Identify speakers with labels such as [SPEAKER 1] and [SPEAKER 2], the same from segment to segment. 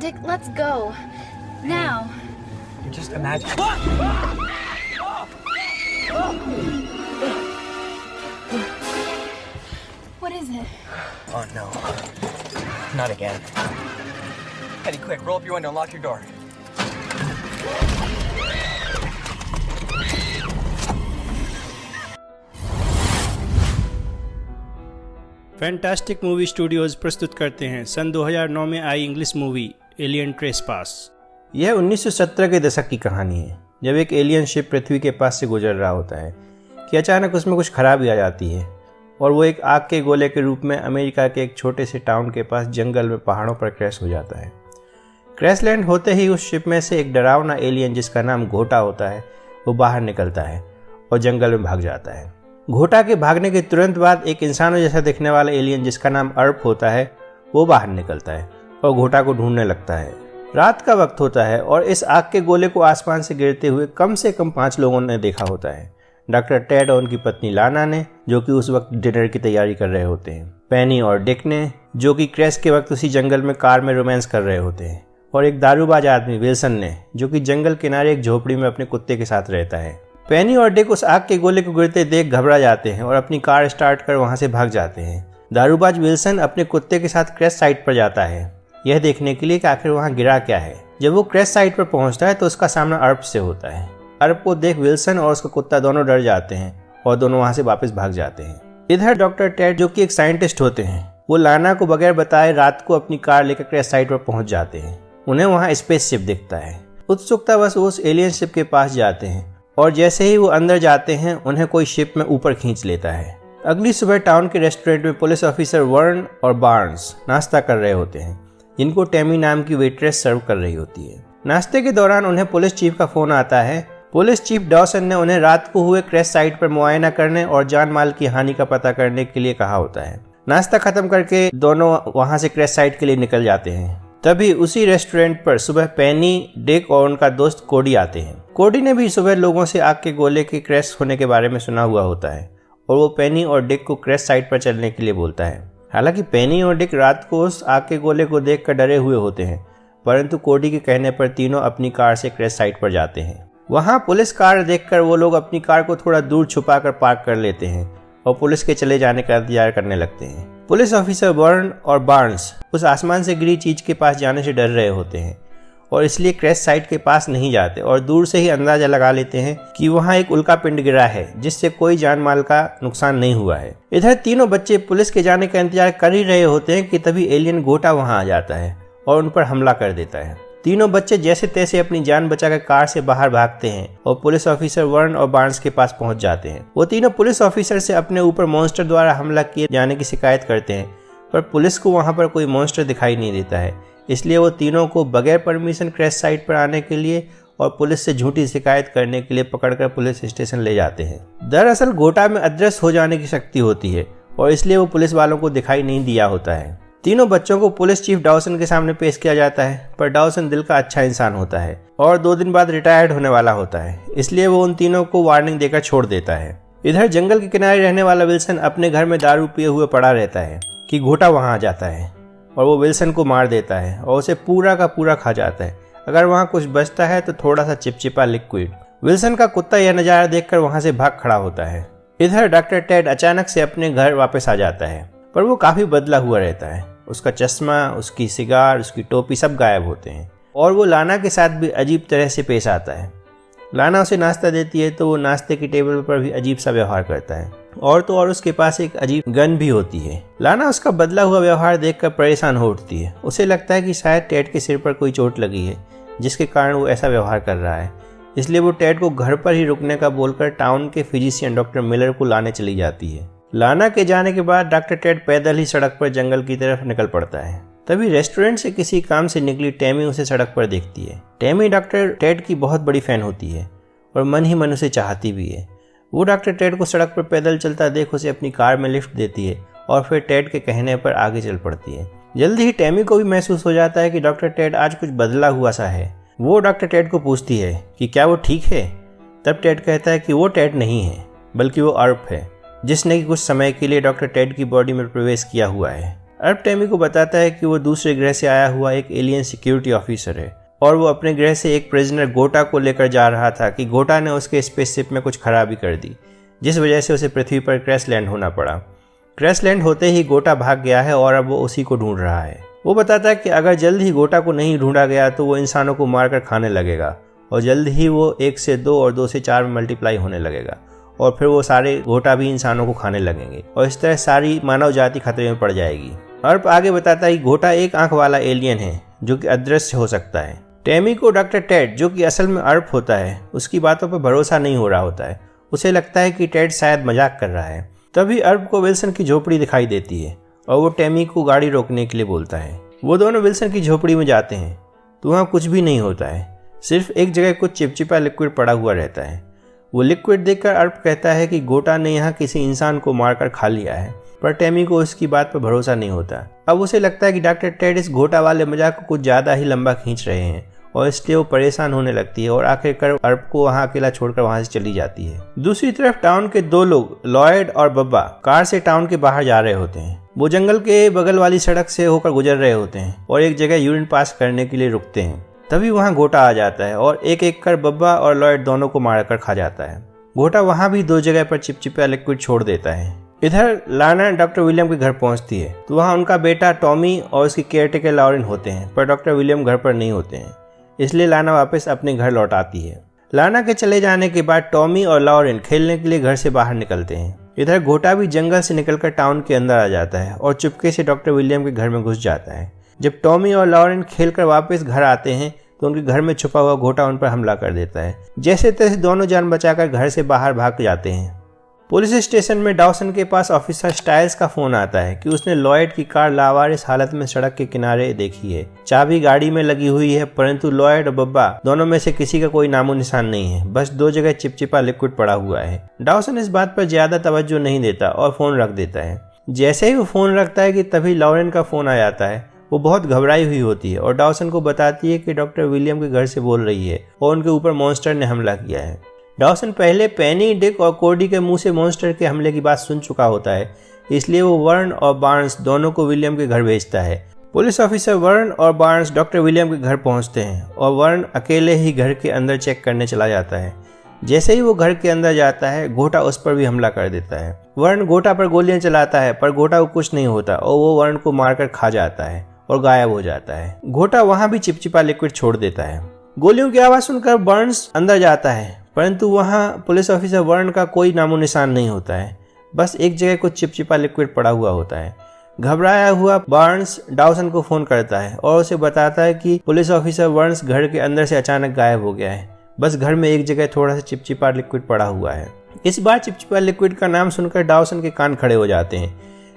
[SPEAKER 1] Dick, let's go. Now.
[SPEAKER 2] You just imagine.
[SPEAKER 1] What is it?
[SPEAKER 2] Oh no. Not again. Eddie, quick, roll up your window and lock your door.
[SPEAKER 3] Fantastic movie studios प्रस्तुत करते हैं सन 2009 में आई English movie alien trespass. यह 1917 के दशक की कहानी है, जब एक एलियन शिप पृथ्वी के पास से गुजर रहा होता है कि अचानक उसमें कुछ खराबी आ जाती है और वो एक आग के गोले के रूप में अमेरिका के एक छोटे से टाउन के पास जंगल में पहाड़ों पर क्रैश हो जाता है। क्रैश लैंड होते ही उस शिप में से एक डरावना एलियन जिसका नाम घोटा होता है वो बाहर निकलता है और जंगल में भाग जाता है। घोटा के भागने के तुरंत बाद एक इंसानों जैसा दिखने वाला एलियन जिसका नाम अर्प होता है वो बाहर निकलता है और घोटा को ढूंढने लगता है। रात का वक्त होता है और इस आग के गोले को आसमान से गिरते हुए कम से कम 5 लोगों ने देखा होता है। डॉक्टर टेड और उनकी पत्नी लाना ने, जो कि उस वक्त डिनर की तैयारी कर रहे होते हैं, पेनी और डिक ने, जो कि क्रैश के वक्त उसी जंगल में कार में रोमांस कर रहे होते हैं, और एक दारूबाज आदमी विल्सन ने, जो कि जंगल किनारे एक झोपड़ी में अपने कुत्ते के साथ रहता है। पेनी और डिक उस आग के गोले को गिरते देख घबरा जाते हैं और अपनी कार स्टार्ट कर वहां से भाग जाते हैं। दारूबाज विल्सन अपने कुत्ते के साथ क्रैश साइट पर जाता है, यह देखने के लिए कि आखिर वहां गिरा क्या है। जब वो क्रैश साइट पर पहुंचता है तो उसका सामना अर्प से होता है। अर्प को देख विल्सन और उसका कुत्ता दोनों डर जाते हैं और दोनों वहां से वापस भाग जाते हैं। इधर डॉक्टर टेड, जो कि एक साइंटिस्ट होते हैं, वो लाना को बगैर बताए रात को अपनी कार लेकर क्रैश साइट पर पहुंच जाते हैं। उन्हें वहां स्पेसशिप दिखता है। उत्सुकतावश वो उस एलियन शिप के पास जाते हैं और जैसे ही वो अंदर जाते हैं उन्हें कोई शिप में ऊपर खींच लेता है। अगली सुबह टाउन के रेस्टोरेंट में पुलिस ऑफिसर वर्न और बार्न्स नाश्ता कर रहे होते हैं, जिनको टेमी नाम की वेट्रेस सर्व कर रही होती है। नाश्ते के दौरान उन्हें पुलिस चीफ का फोन आता है। पुलिस चीफ डॉसन ने उन्हें रात को हुए क्रैश साइट पर मुआयना करने और जान माल की हानि का पता करने के लिए कहा होता है। नाश्ता खत्म करके दोनों वहां से क्रैश साइट के लिए निकल जाते हैं। तभी उसी रेस्टोरेंट पर सुबह पेनी, डिक और उनका दोस्त कोडी आते हैं। कोडी ने भी सुबह लोगों से आग के गोले के क्रैश होने के बारे में सुना हुआ होता है और वो पेनी और डिक को क्रैश साइट पर चलने के लिए बोलता है। हालांकि पेनी और डिक रात को उस आग के गोले को देखकर डरे हुए होते हैं, परंतु कोडी के कहने पर तीनों अपनी कार से क्रैश साइट पर जाते हैं। वहां पुलिस कार देखकर वो लोग अपनी कार को थोड़ा दूर छुपा कर पार्क कर लेते हैं और पुलिस के चले जाने का इंतजार करने लगते हैं। पुलिस ऑफिसर बर्न और बार्न्स उस आसमान से गिरी चीज के पास जाने से डर रहे होते हैं और इसलिए क्रैश साइट के पास नहीं जाते और दूर से ही अंदाजा लगा लेते हैं कि वहां एक उल्का पिंड गिरा है जिससे कोई जान माल का नुकसान नहीं हुआ है। इधर तीनों बच्चे पुलिस के जाने का इंतजार कर ही रहे होते हैं कि तभी एलियन घोटा वहां आ जाता है और उन पर हमला कर देता है। तीनों बच्चे जैसे तैसे अपनी जान बचाकर कार से बाहर भागते हैं और पुलिस ऑफिसर वर्न और बार्न्स के पास पहुंच जाते हैं। वो तीनों पुलिस ऑफिसर से अपने ऊपर मॉन्स्टर द्वारा हमला किए जाने की शिकायत करते हैं, पर पुलिस को वहां पर कोई मॉन्स्टर दिखाई नहीं देता है। इसलिए वो तीनों को बगैर परमिशन क्रैश साइट पर आने के लिए और पुलिस से झूठी शिकायत करने के लिए पकड़कर पुलिस स्टेशन ले जाते हैं। दरअसल घोटा में अदृश्य हो जाने की शक्ति होती है और इसलिए वो पुलिस वालों को दिखाई नहीं दिया होता है। तीनों बच्चों को पुलिस चीफ डॉसन के सामने पेश किया जाता है, पर डॉसन दिल का अच्छा इंसान होता है और 2 दिन बाद रिटायर्ड होने वाला होता है, इसलिए वो उन तीनों को वार्निंग देकर छोड़ देता है। इधर जंगल के किनारे रहने वाला विल्सन अपने घर में दारू पिए हुए पड़ा रहता है कि घोटा वहां आ जाता है और वो विल्सन को मार देता है और उसे पूरा का पूरा खा जाता है। अगर वहां कुछ बचता है तो थोड़ा सा चिपचिपा लिक्विड। विल्सन का कुत्ता यह नजारा देखकर वहां से भाग खड़ा होता है। इधर डॉक्टर टेड अचानक से अपने घर वापस आ जाता है, पर वो काफी बदला हुआ रहता है। उसका चश्मा, उसकी सिगार, उसकी टोपी सब गायब होते हैं और वो लाना के साथ भी अजीब तरह से पेश आता है। लाना उसे नाश्ता देती है तो वो नाश्ते की टेबल पर भी अजीब सा व्यवहार करता है और तो और उसके पास एक अजीब गन भी होती है। लाना उसका बदला हुआ व्यवहार देखकर परेशान हो उठती है। उसे लगता है कि शायद टेड के सिर पर कोई चोट लगी है जिसके कारण वो ऐसा व्यवहार कर रहा है, इसलिए वो टेड को घर पर ही रुकने का बोलकर टाउन के फिजिशियन डॉक्टर मिलर को लाने चली जाती है। लाना के जाने के बाद डॉक्टर टेड पैदल ही सड़क पर जंगल की तरफ निकल पड़ता है। तभी रेस्टोरेंट से किसी काम से निकली टेमी उसे सड़क पर देखती है। टेमी डॉक्टर टेड की बहुत बड़ी फैन होती है और मन ही मन उसे चाहती भी है। वो डॉक्टर टेड को सड़क पर पैदल चलता देख उसे अपनी कार में लिफ्ट देती है और फिर टेड के कहने पर आगे चल पड़ती है। जल्दी ही टेमी को भी महसूस हो जाता है कि डॉक्टर टेड आज कुछ बदला हुआ सा है। वो डॉक्टर टेड को पूछती है कि क्या वो ठीक है। तब टेड कहता है कि वो टेड नहीं है बल्कि वो अर्प है, जिसने कि कुछ समय के लिए डॉक्टर टेड की बॉडी में प्रवेश किया हुआ है। अर्प टेमी को बताता है कि वो दूसरे ग्रह से आया हुआ एक एलियन सिक्योरिटी ऑफिसर है और वो अपने ग्रह से एक प्रिजनर गोटा को लेकर जा रहा था कि गोटा ने उसके स्पेसशिप में कुछ खराबी कर दी, जिस वजह से उसे पृथ्वी पर क्रैश लैंड होना पड़ा। क्रैश लैंड होते ही गोटा भाग गया है और अब वो उसी को ढूंढ रहा है। वो बताता है कि अगर जल्द ही गोटा को नहीं ढूंढा गया तो वो इंसानों को मारकर खाने लगेगा और जल्द ही वो 1 से 2 और 2 से 4 में मल्टीप्लाई होने लगेगा और फिर वो सारे गोटा भी इंसानों को खाने लगेंगे और इस तरह सारी मानव जाति खतरे में पड़ जाएगी। अर्प आगे बताता है कि गोटा एक आंख वाला एलियन है जो कि अदृश्य हो सकता है। टेमी को डॉक्टर टेड, जो कि असल में अर्प होता है, उसकी बातों पर भरोसा नहीं हो रहा होता है। उसे लगता है कि टेड शायद मजाक कर रहा है। तभी अर्प को विल्सन की झोपड़ी दिखाई देती है और वो टेमी को गाड़ी रोकने के लिए बोलता है। वो दोनों विल्सन की झोपड़ी में जाते हैं तो वहाँ कुछ भी नहीं होता है, सिर्फ एक जगह कुछ चिपचिपा लिक्विड पड़ा हुआ रहता है। वो लिक्विड देखकर अर्प कहता है कि गोटा ने यहाँ किसी इंसान को मारकर खा लिया है, पर टेमी को उसकी बात पर भरोसा नहीं होता। अब उसे लगता है कि डॉक्टर टेड इस गोटा वाले मजाक को कुछ ज़्यादा ही लंबा खींच रहे हैं और इसलिए वो परेशान होने लगती है और आखिरकार अर्प को वहाँ अकेला छोड़कर वहाँ से चली जाती है। दूसरी तरफ टाउन के 2 लोग, लॉयड और बब्बा, कार से टाउन के बाहर जा रहे होते हैं। वो जंगल के बगल वाली सड़क से होकर गुजर रहे होते हैं और एक जगह यूरिन पास करने के लिए रुकते हैं। तभी वहाँ गोटा आ जाता है और एक एक कर बब्बा और लॉयड दोनों को मारकर खा जाता है। गोटा वहाँ भी 2 जगह पर चिपचिपा लिक्विड छोड़ देता है। इधर लाना डॉक्टर विलियम के घर पहुंचती है तो वहाँ उनका बेटा टॉमी और उसकी केयरटेकर लॉरेन होते हैं, पर डॉक्टर विलियम घर पर नहीं होते हैं, इसलिए लाना वापस अपने घर लौट आती है। लाना के चले जाने के बाद टॉमी और लॉरेन खेलने के लिए घर से बाहर निकलते हैं। इधर गोटा भी जंगल से निकलकर टाउन के अंदर आ जाता है और चुपके से डॉक्टर विलियम के घर में घुस जाता है। जब टॉमी और लॉरेन खेलकर वापस घर आते हैं तो उनके घर में छुपा हुआ गोटा उन पर हमला कर देता है। जैसे तैसे दोनों जान बचाकर घर से बाहर भाग जाते हैं। पुलिस स्टेशन में डॉसन के पास ऑफिसर स्टाइल्स का फोन आता है कि उसने लॉयड की कार लावारिस हालत में सड़क के किनारे देखी है। चाबी गाड़ी में लगी हुई है, परंतु लॉयड और बब्बा दोनों में से किसी का कोई नामो निशान नहीं है, बस 2 जगह चिपचिपा लिक्विड पड़ा हुआ है। डॉसन इस बात पर ज्यादा तवज्जो नहीं देता और फोन रख देता है। जैसे ही वो फोन रखता है कि तभी लॉरेन का फोन आ जाता है। वो बहुत घबराई हुई होती है और डॉसन को बताती है कि डॉक्टर विलियम के घर से बोल रही है और उनके ऊपर मॉन्स्टर ने हमला किया है। डॉसन पहले पेनी, डिक और कोडी के मुंह से मॉन्स्टर के हमले की बात सुन चुका होता है, इसलिए वो वर्न और बार्न्स दोनों को विलियम के घर भेजता है। पुलिस ऑफिसर वर्न और बार्न्स डॉक्टर विलियम के घर पहुंचते हैं और वर्न अकेले ही घर के अंदर चेक करने चला जाता है। जैसे ही वो घर के अंदर जाता है, गोटा उस पर भी हमला कर देता है। वर्न गोटा पर गोलियां चलाता है, पर गोटा को कुछ नहीं होता और वो वर्न को मारकर खा जाता है और गायब हो जाता है। गोटा वहां भी चिपचिपा लिक्विड छोड़ देता है। गोलियों की आवाज सुनकर बर्न्स अंदर जाता है, परंतु वहां पुलिस ऑफिसर वर्न का कोई नामो निशान नहीं होता है, बस एक जगह कुछ चिपचिपा लिक्विड पड़ा हुआ होता है। घबराया हुआ बर्न्स डॉसन को फोन करता है और उसे बताता है कि पुलिस ऑफिसर वर्न्स घर के अंदर से अचानक गायब हो गया है, बस घर में एक जगह थोड़ा सा चिपचिपा लिक्विड पड़ा हुआ है। इस बार चिपचिपा लिक्विड का नाम सुनकर डॉसन के कान खड़े हो जाते हैं,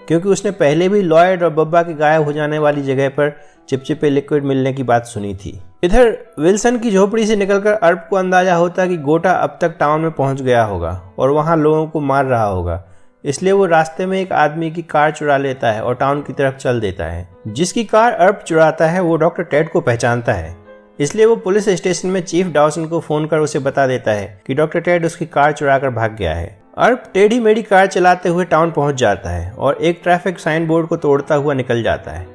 [SPEAKER 3] क्योंकि उसने पहले भी लॉयड और बब्बा के गायब हो जाने वाली जगह पर चिपचिपे लिक्विड मिलने की बात सुनी थी। इधर विल्सन की झोपड़ी से निकलकर अर्प को अंदाजा होता है कि गोटा अब तक टाउन में पहुंच गया होगा और वहां लोगों को मार रहा होगा, इसलिए वो रास्ते में एक आदमी की कार चुरा लेता है और टाउन की तरफ चल देता है। जिसकी कार अर्प चुराता है वो डॉक्टर टेड को पहचानता है, इसलिए वो पुलिस स्टेशन में चीफ डॉसन को फोन कर उसे बता देता है कि डॉक्टर टेड उसकी कार चुराकर भाग गया है। अर्प टेढ़ी मेढ़ी कार चलाते हुए टाउन पहुंच जाता है और एक ट्रैफिक साइन बोर्ड को तोड़ता हुआ निकल जाता है।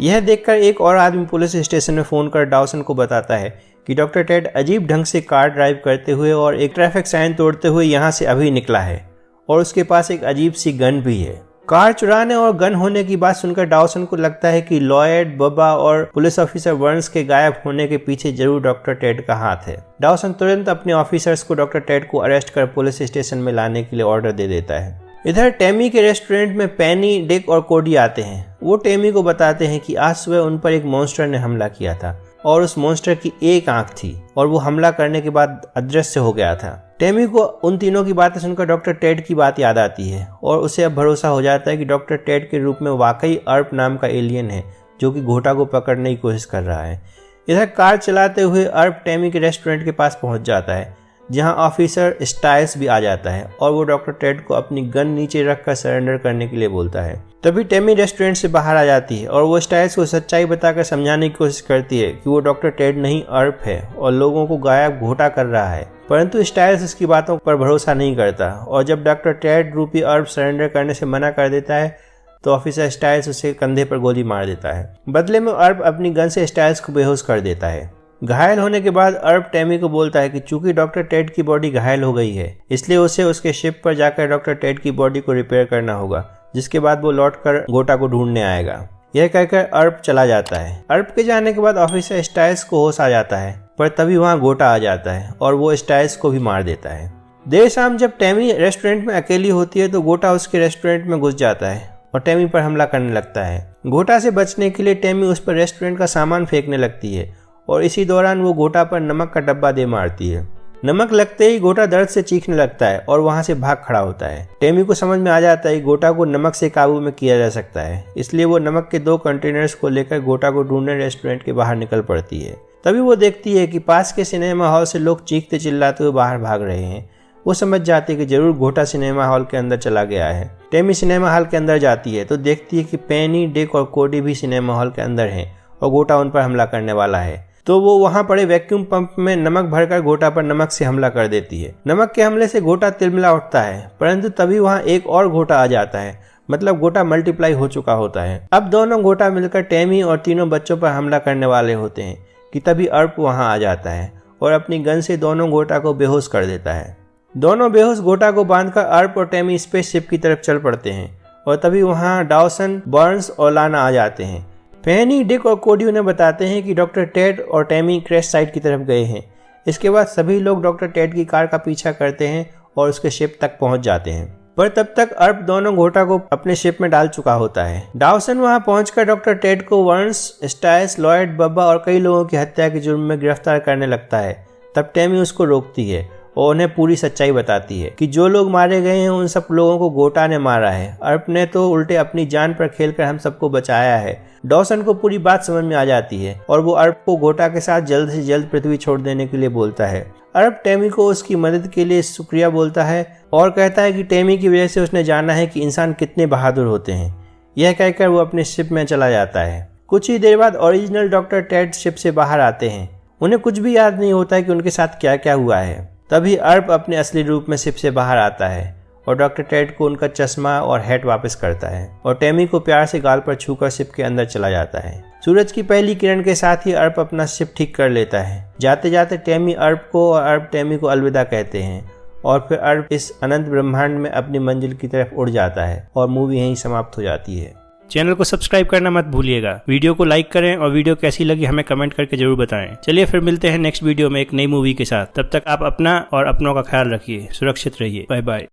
[SPEAKER 3] यह देखकर एक और आदमी पुलिस स्टेशन में फोन कर डॉसन को बताता है कि डॉक्टर टेड अजीब ढंग से कार ड्राइव करते हुए और एक ट्रैफिक साइन तोड़ते हुए यहाँ से अभी निकला है और उसके पास एक अजीब सी गन भी है। कार चुराने और गन होने की बात सुनकर डॉसन को लगता है कि लॉयड, बब्बा और पुलिस ऑफिसर वर्न्स के गायब होने के पीछे जरूर डॉक्टर टेड का हाथ है। डॉसन तुरंत अपने ऑफिसर्स को डॉक्टर टेड को अरेस्ट कर पुलिस स्टेशन में लाने के लिए ऑर्डर दे देता है। इधर टेमी के रेस्टोरेंट में पेनी, डिक और कोडी आते हैं। वो टेमी को बताते हैं कि आज सुबह उन पर एक मॉन्स्टर ने हमला किया था और उस मॉन्स्टर की एक आंख थी और वो हमला करने के बाद अदृश्य हो गया था। टेमी को उन तीनों की बातें सुनकर डॉक्टर टेड की बात याद आती है और उसे अब भरोसा हो जाता है कि डॉक्टर टेड के रूप में वाकई अर्प नाम का एलियन है जो कि घोटा को पकड़ने की कोशिश कर रहा है। इधर कार चलाते हुए अर्प टेमी के रेस्टोरेंट के पास पहुंच जाता है, जहां ऑफिसर स्टाइल्स भी आ जाता है और वो डॉक्टर टेड को अपनी गन नीचे रखकर सरेंडर करने के लिए बोलता है। तभी टेमी रेस्टोरेंट से बाहर आ जाती है और वो स्टाइल्स को सच्चाई बताकर समझाने की कोशिश करती है कि वो डॉक्टर टेड नहीं अर्प है और लोगों को गायब घोटा कर रहा है, परंतु स्टाइल्स उसकी बातों पर भरोसा नहीं करता और जब डॉक्टर टेड रूपी अर्प सरेंडर करने से मना कर देता है तो ऑफिसर स्टाइल्स उसे कंधे पर गोली मार देता है। बदले में अर्प अपनी गन से स्टाइल्स को बेहोश कर देता है। घायल होने के बाद अर्प टैमी को बोलता है कि चूंकि डॉक्टर टेड की बॉडी घायल हो गई है, इसलिए उसे उसके शिप पर जाकर डॉक्टर टेड की बॉडी को रिपेयर करना होगा, जिसके बाद वो लौटकर गोटा को ढूंढने आएगा। यह कहकर अर्प चला जाता है। अर्प के जाने के बाद ऑफिसर स्टाइल्स को होश आ जाता है, पर तभी वहां गोटा आ जाता है और वो स्टाइल्स को भी मार देता है। देर शाम जब टैमी रेस्टोरेंट में अकेली होती है तो गोटा उसके रेस्टोरेंट में घुस जाता है और टैमी पर हमला करने लगता है। गोटा से बचने के लिए टैमी उस पर रेस्टोरेंट का सामान फेंकने लगती है और इसी दौरान वो गोटा पर नमक का डब्बा दे मारती है। नमक लगते ही गोटा दर्द से चीखने लगता है और वहां से भाग खड़ा होता है। टैमी को समझ में आ जाता है कि गोटा को नमक से काबू में किया जा सकता है, इसलिए वो नमक के 2 कंटेनर्स को लेकर गोटा को ढूंढने रेस्टोरेंट के बाहर निकल पड़ती है। तभी वो देखती है कि पास के सिनेमा हॉल से लोग चीखते चिल्लाते हुए बाहर भाग रहे हैं। वो समझ जाती है कि जरूर गोटा सिनेमा हॉल के अंदर चला गया है। टैमी सिनेमा हॉल के अंदर जाती है तो देखती है कि पेनी, डिक और कोडी भी सिनेमा हॉल के अंदर हैं और गोटा उन पर हमला करने वाला है। तो वो वहां पड़े वैक्यूम पंप में नमक भरकर गोटा पर नमक से हमला कर देती है। नमक के हमले से गोटा तिलमिला उठता है, परंतु तभी वहां एक और गोटा आ जाता है, मतलब गोटा मल्टीप्लाई हो चुका होता है। अब दोनों गोटा मिलकर टैमी और तीनों बच्चों पर हमला करने वाले होते हैं कि तभी अर्प वहां आ जाता है और अपनी गन से दोनों गोटा को बेहोश कर देता है। दोनों बेहोश गोटा को बांधकर अर्प और टैमी स्पेसशिप की तरफ चल पड़ते हैं और तभी वहां डॉसन, बर्न्स और लाना आ जाते हैं। पेनी, डिक और कोडी उन्हें बताते हैं कि डॉक्टर टेड और टैमी क्रैश साइट की तरफ गए हैं। इसके बाद सभी लोग डॉक्टर टेड की कार का पीछा करते हैं और उसके शिप तक पहुंच जाते हैं, पर तब तक अर्प दोनों गोटा को अपने शिप में डाल चुका होता है। डॉसन वहां पहुंचकर डॉक्टर टेड को वर्न्स, स्टाइल्स, लॉयड, बब्बा और कई लोगों की हत्या के जुर्म में गिरफ्तार करने लगता है। तब टैमी उसको रोकती है और उन्हें पूरी सच्चाई बताती है कि जो लोग मारे गए हैं उन सब लोगों को गोटा ने मारा है। अर्प ने तो उल्टे अपनी जान पर खेलकर हम सबको बचाया है। डॉसन को पूरी बात समझ में आ जाती है और वो अर्प को गोटा के साथ जल्द से जल्द पृथ्वी छोड़ देने के लिए बोलता है। अर्प टैमी को उसकी मदद के लिए शुक्रिया बोलता है और कहता है कि टैमी की वजह से उसने जाना है कि इंसान कितने बहादुर होते हैं। यह कहकर वो अपने शिप में चला जाता है। कुछ ही देर बाद ओरिजिनल डॉक्टर टेड शिप से बाहर आते हैं। उन्हें कुछ भी याद नहीं होता है कि उनके साथ क्या क्या हुआ है। तभी अर्प अपने असली रूप में शिप से बाहर आता है और डॉक्टर टेड को उनका चश्मा और हैट वापस करता है और टैमी को प्यार से गाल पर छूकर शिप के अंदर चला जाता है। सूरज की पहली किरण के साथ ही अर्प अपना शिप ठीक कर लेता है। जाते जाते टैमी अर्प को और अर्प टैमी को अलविदा कहते हैं और फिर अर्प इस अनंत ब्रह्मांड में अपनी मंजिल की तरफ उड़ जाता है और मूवी यहीं समाप्त हो जाती है।
[SPEAKER 4] चैनल को सब्सक्राइब करना मत भूलिएगा। वीडियो को लाइक करें और वीडियो कैसी लगी हमें कमेंट करके जरूर बताएं। चलिए फिर मिलते हैं नेक्स्ट वीडियो में एक नई मूवी के साथ। तब तक आप अपना और अपनों का ख्याल रखिए। सुरक्षित रहिए। Bye bye.